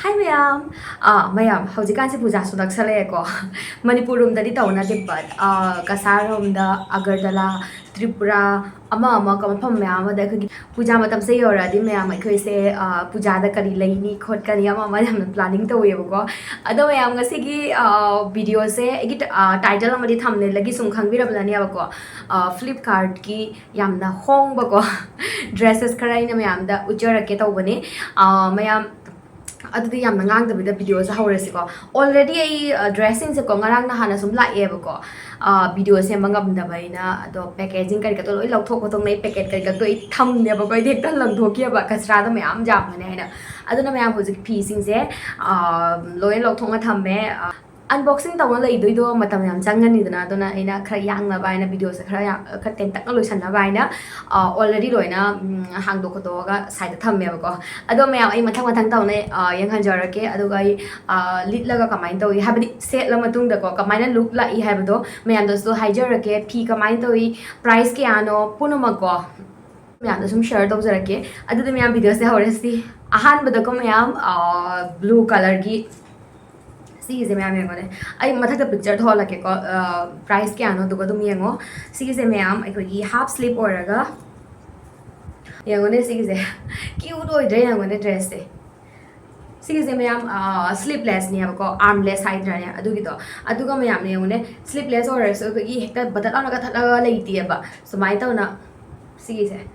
Hi ma'am. Ma'am, howjikan si puja sudak sale ko. Manipurum dadi tauna dippat. Kasarom da Agardala, Tripura, ama kamapam ma'am da khagi puja matam se yora di ma'am khoi se puja da kari laini khot kari ama yam planning to ye ko. Ado ma'am ngasi gi video se egi title amadi thumbnail lagi sum khang birabla ni ko. Flipkart ki yamna hong ba ko. Dresses karai na ma'am da ujara ke tawbani. Ma'am adudi yamna ngang da video sa hawresi ko already ai dressing se ko ngarang na hana sum la e ko video se mangam da baina ado packaging kari ka to loi lok thok ko tong nei packet kari ka to I tham ne ba ko dek ta lang thokia ba kasra da mayam jam ne haina aduna mayam hojik pi sing se loi lok thong ma tham me unboxing tawna lai doi do matam yam changani dana dona aina khara yang na baina video se khara kha ten tak loi san na baina already loina hang do ko to ga side tham me ko ado me ai mathang tawne yang han jara ke ado ga lit laga kamain to habdi set la matung da ko kamaina look la I habdo me and do hijara ke phi kamain to price ke ano punuma ko me and sum share do jara ke ado me video se horesi ahan bada ko me blue color gi See, ma'am, I must have a picture hall like a price can to go to me. See, ma'am, I could half sleep or a ga. Young one is cute or day. I'm going to dress it. See, ma'am, sleepless near go armless hydra. I do it. I do go, ma'am, sleepless or so but I'm not lady about. So my tona see, say,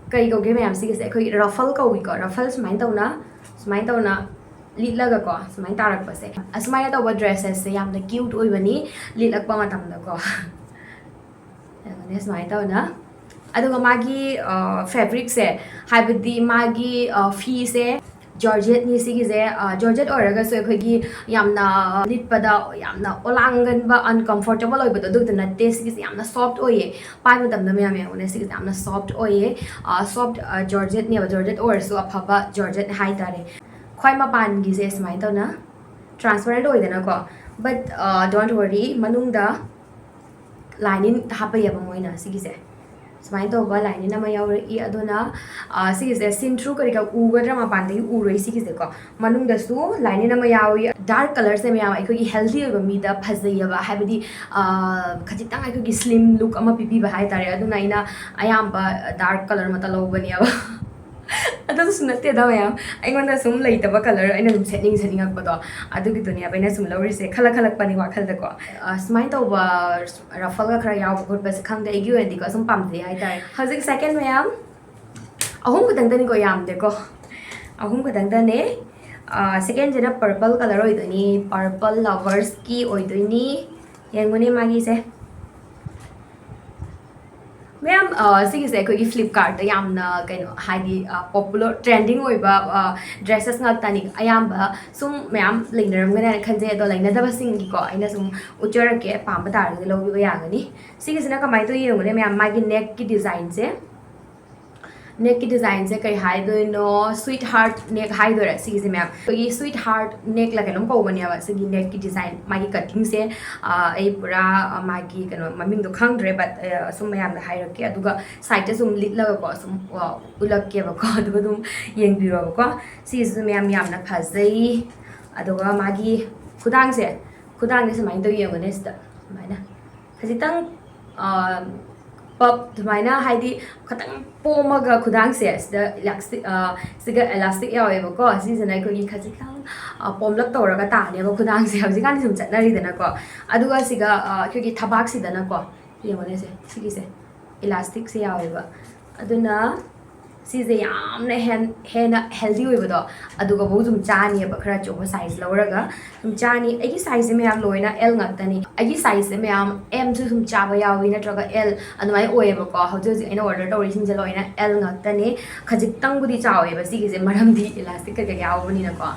go give me, see, ruffle go, we got ruffles, my tona, my tona. Lit laga ko sumai tarak pa se asmaya ta dresses se yamna cute oibani lit lakpa matam da ko ne sumai ta na aduga magi fabric se haibadi magi fee se Georgette ni sigi se Georgette oraga so khagi yamna lit pada yamna olangan ba uncomfortable oi ba do na taste sigi yamna soft oye pai matam na me ne sigi yamna soft oye soft Georgette ni ba Georgette or so aphaba Georgette hai tare Khoi mapan gi se smai to na transparent oi dana ko but don't worry manung da lining hapa ya moina sigi se smai to ba lining na ma yaw I aduna sigi se sin through kari ka u gadra mapan dai u roi sigi se ko manung da su lining na ma yaw dark color se me yaw ai ko gi healthy ba mi da phazai ba habidi khajitang ai ko gi slim look ama pipi ba hai tare aduna ina ayam ba dark color mata lo bani ba Aduh sunatnya dah ya, I want to sum lagi tapi color, I nak setting aku tu, aduh gitu ni, apa ni sum lauri se, kalak pani wakal tu ko, smile tu ba ruffle ka kerja aku buat pas khang dah egi wendi ko sum pam deh, ay tar. How's second me am? Ahong ko tangta ni ko yam deh ko, ahong ko tangta ne, second jena purple color oi tu ni, purple lovers ki oi tu ni, yang mana magi se. Ma'am, sige say ko Flipkart ayam na kaino highly popular trending oi ba dresses nga tani ayam ba sum ma'am liner mo na khanje do liner da basing ko aina sum uchara ke pam ba tar lo bi ya gani sige sina kamai to yeng ne ma'am magi neck ki design se neck ki design se kai high do no sweetheart neck high do ra sige se ma'am ko ye sweetheart neck la kalom ko bani ba sige neck ki design magi cutting se ai pura magi kano maming do khang dre but sum ma'am da high ke aduga side sum lit la ko sum ulak ke ba ko aduga dum yeng bi ro ko sige se ma'am yam na phazai aduga magi khudang se mai do yeng ne sta mai na khajitang Pop tumaina haidi katang pomaga khudang se the elastic siga elastic yawe ba ko season ai ko gi khajitang pomlak toraga ta ne ba khudang se hauji kan sum chatnari dana ko aduga siga kyogi thabak si dana ko yemone se sigi se elastic se yawe ba aduna size yamna hena healthy oi ba do aduga bo zum chani ba khara choba size lawraga zum chani agi size me am loina L ngaktani agi size me am M chu zum chaba yawi na traga L anmai oi ba ko hauji ina order tori sing loina L ngaktani khajik tang budi chawe ba sigi se maram di elastic ka yawni na ko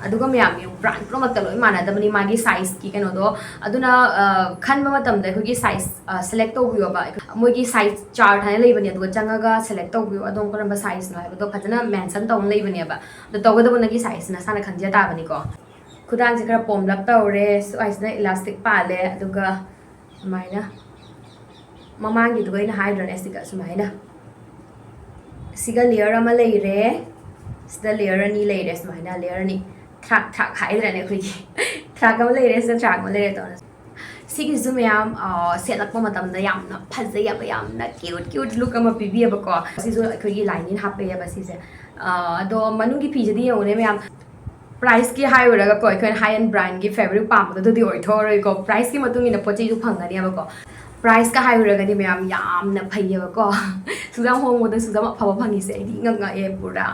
aduga me am brand pro matal oi mana da bani magi size ki kano do aduna khan ma matam da hogi size select to biyo ba mogi size chart ha lei bani aduga changa ga select to biyo adong ko ba size na ba do phajana mention tong lei bani ba do to ga da bani size na sana khanja ta bani ko khudang se kra pom lak ta ore size na elastic pa le aduga maina mamang gi do ina hydron estika sumaina siga layer ama lei re sida layer ani leire sumaina layer ani thak haidrane khoi thak am leire se thak ma leire to sigi zu mayam set lakpa matam da yamna phajai ya ba yamna cute look ama pibi ba ko si zo khoi gi line in happe ya ba si se do manung gi phi jadi yone mayam price ki high ora ko ikon high end brand gi fabric pam da di oi thoroi ko price ki matung ina pochi ju phangani ba ko price ka high ora ga di mayam yamna phai ba ko sudam hong mo da sudam phaba phangi se di nga e pura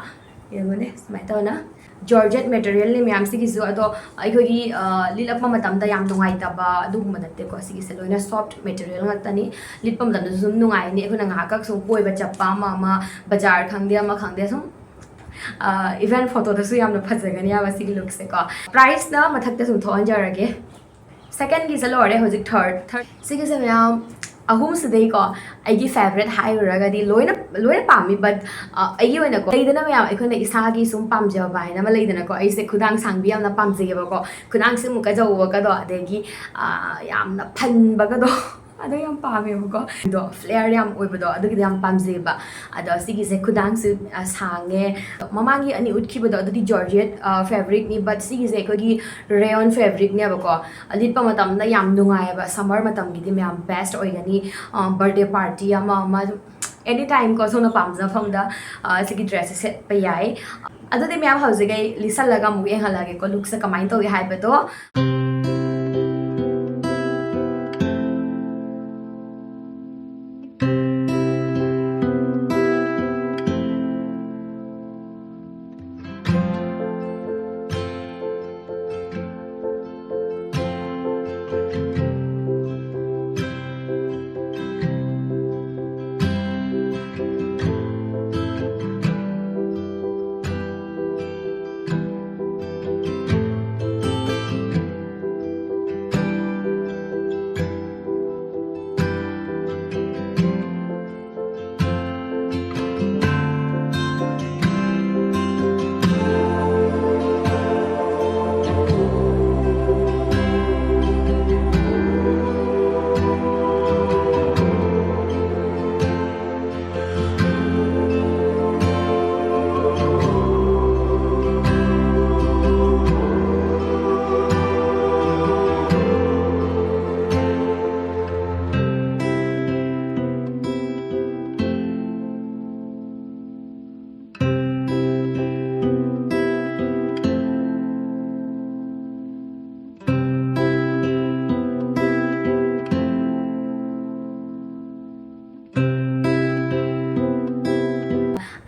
yengone smai ta na Georgette material ni mayam sigi zo ado aigoi lilapma matam da yam nungai ta ba dugma natte ko sigi se loina soft material ngatani lipam da zum nungai ni ekuna nga ka sum poi ba chappa ma bazar khangde ma khangde sum event photo da su yam na phajagani ya ba sigi look se ko price na mathak ta sum thon jarage second gi salo re hojik third sigi se mayam ahum sidai ko aigi favorite high raga di loina pami but aigi oina ko leidana mayam aikona isagi sum pamja ba ina ma leidana ko aise khudang sangbi yamna pamje ba ko khudang se muka jaw ka do adegi yamna phan ba ka do ado yam pami ba ko do flare yam oi ba do ado gi yam pamje ba ado sigi se khudang se sange mamangi ani utki ba do ado di Georgette fabric ni but sigi se ko gi rayon fabric ne ba ko alipa matam na yam nungai ba summer matam gi di yam best oi gani birthday party ama anytime ko sona pamja phangda sigi dress set pa yai ado de myam hause gai lisal laga mu e halage ko look sa kamai to hai ba to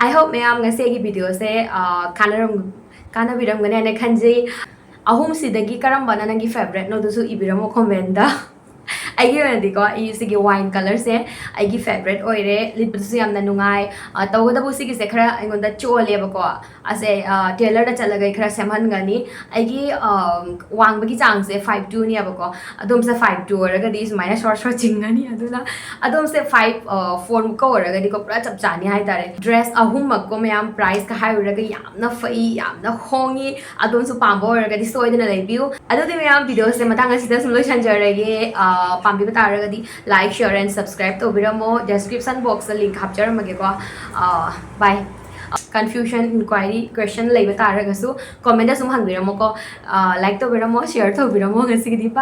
I hope mayam ngase gi video se kana biram gane ne khanji ahum sidagi karam bana nangi favorite no dusu ibiramo comment da aigi wandi ko I sigi wine color se aigi favorite oire lip su yamna nungai tawda bu sigi se khara aingonda chole ba ko ase tailor da chalaga khara semhan gani aigi wang bagi chang se 5'2" ni ba ko adom se 5'2" oraga di sumaina short chingani aduna adom se 5'4" ko oraga di ko pura chap chani hai tare dress ahum mak ko mayam price ka hai oraga yamna fai yamna hongi adom su pambo oraga di soidina review adu di mayam video se matanga sida sum lo chanjarage pambi bataragadi like share and subscribe to biramo description box link hapcharamage ko bye confusion inquiry question lei bataragasu comment da sum hangbiramo ko like to biramo share to biramo ngasi di